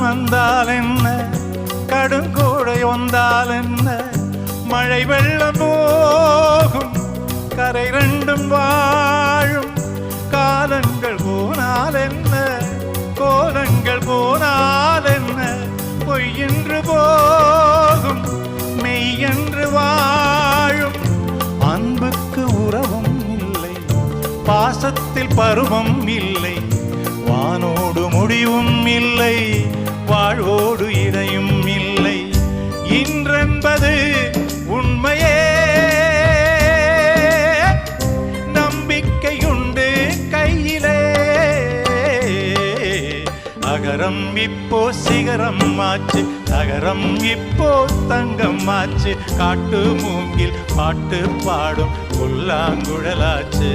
வந்தால் என்ன, கடுங்கோடை வந்தால் என்ன, மழை வெள்ளம் போகும் கரை ரெண்டும் வாழும். காலங்கள் போனால் என்ன, கோலங்கள் போனால் என்ன, பொய் என்று போகும் மெய் என்று வாழும். அன்புக்கு உறவும் இல்லை, பாசத்தில் பருவம் இல்லை, வானோடு முடிவும் இல்லை, வாழ்வோடு இடையும் இல்லை. இன்றென்பது உண்மையே, நம்பிக்கையுண்டு கையிலே. அகரம் இப்போ சிகரம் ஆச்சு, நகரம் இப்போ தங்கம் ஆச்சு, காட்டு மூங்கில் பாட்டு பாடும் புல்லாங்குழலாச்சு.